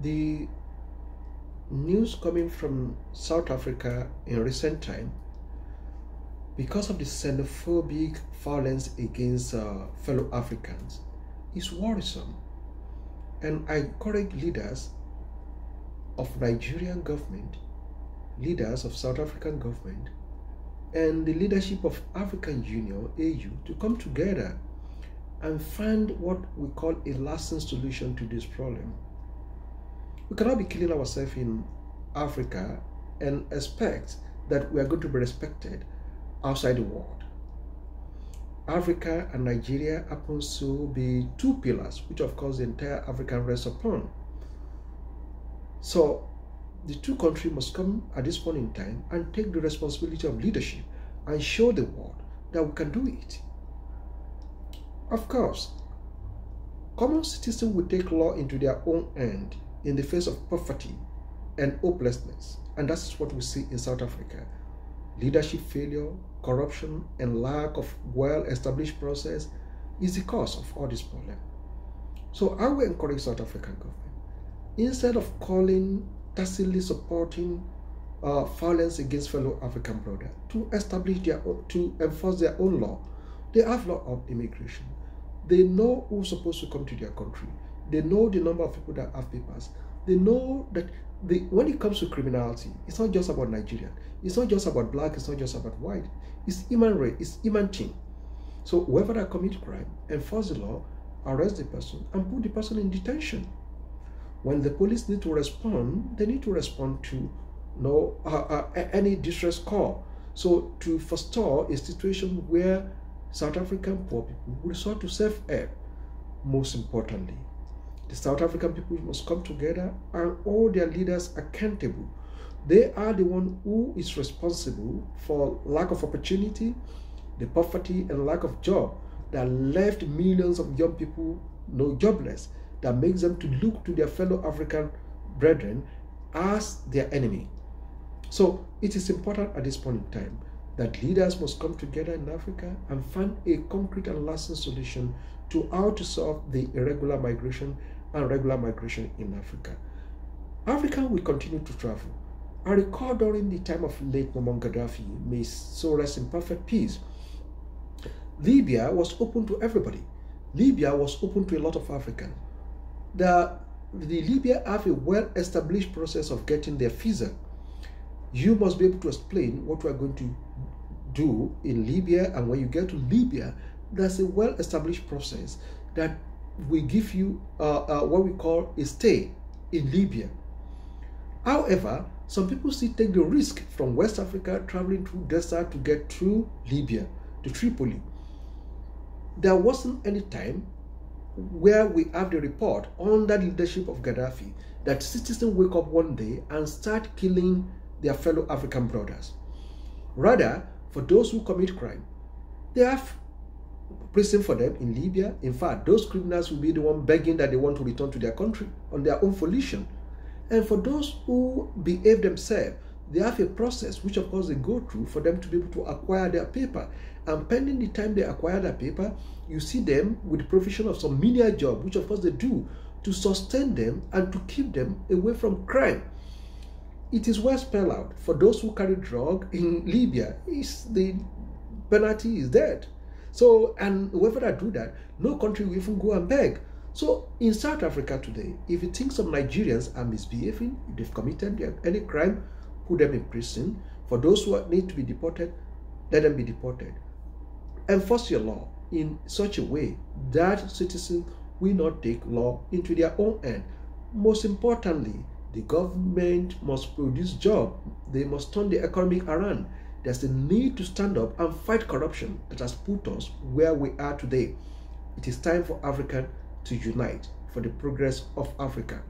The news coming from South Africa in recent time, because of the xenophobic violence against fellow Africans, is worrisome. And I encourage leaders of Nigerian government, leaders of South African government, and the leadership of African Union, AU, to come together and find what we call a lasting solution to this problem. We cannot be killing ourselves in Africa and expect that we are going to be respected outside the world. Africa and Nigeria happens to be two pillars, which of course the entire African rests upon. So the two countries must come at this point in time and take the responsibility of leadership and show the world that we can do it. Of course, common citizens will take law into their own hand in the face of poverty and hopelessness, and that's what we see in South Africa. Leadership failure, corruption, and lack of well-established process is the cause of all this problem. So I will encourage South African government, instead of calling, tacitly supporting violence against fellow African brothers, to establish their own, to enforce their own law. They have law of immigration. They know who's supposed to come to their country. They know the number of people that have papers. They know that when it comes to criminality, it's not just about Nigerian. It's not just about black. It's not just about white. It's human race. It's human thing. So whoever that commit crime, enforce the law, arrest the person, and put the person in detention. When the police need to respond, they need to respond to any distress call. So to forestall a situation where South African poor people will resort to self-help. Most importantly, the South African people must come together and hold their leaders accountable. They are the one who is responsible for lack of opportunity, the poverty and lack of job that left millions of young people jobless, that makes them to look to their fellow African brethren as their enemy. So it is important at this point in time that leaders must come together in Africa and find a concrete and lasting solution to how to solve the irregular migration and regular migration in Africa. Africa will continue to travel. I recall during the time of late Muammar Gaddafi, may so rest in perfect peace, Libya was open to everybody. Libya was open to a lot of Africans. The Libya have a well-established process of getting their visa. You must be able to explain what we are going to do in Libya, and when you get to Libya, there's a well-established process that will give you what we call a stay in Libya. However, some people still take the risk from West Africa traveling through desert to get to Libya, to Tripoli. There wasn't any time where we have the report under the leadership of Gaddafi that citizens wake up one day and start killing their fellow African brothers. Rather, for those who commit crime, they have prison for them in Libya. In fact, those criminals will be the one begging that they want to return to their country on their own volition. And for those who behave themselves, they have a process which of course they go through for them to be able to acquire their paper. And pending the time they acquire their paper, you see them with the provision of some menial job, which of course they do to sustain them and to keep them away from crime. It is well spelled out. For those who carry drug in Libya, the penalty is death. So, and whoever that do that, no country will even go and beg. So in South Africa today, if you think some Nigerians are misbehaving, if they've committed any crime, put them in prison. For those who need to be deported, let them be deported. Enforce your law in such a way that citizens will not take law into their own hand. Most importantly, the government must produce jobs. They must turn the economy around. There's a need to stand up and fight corruption that has put us where we are today. It is time for Africa to unite for the progress of Africa.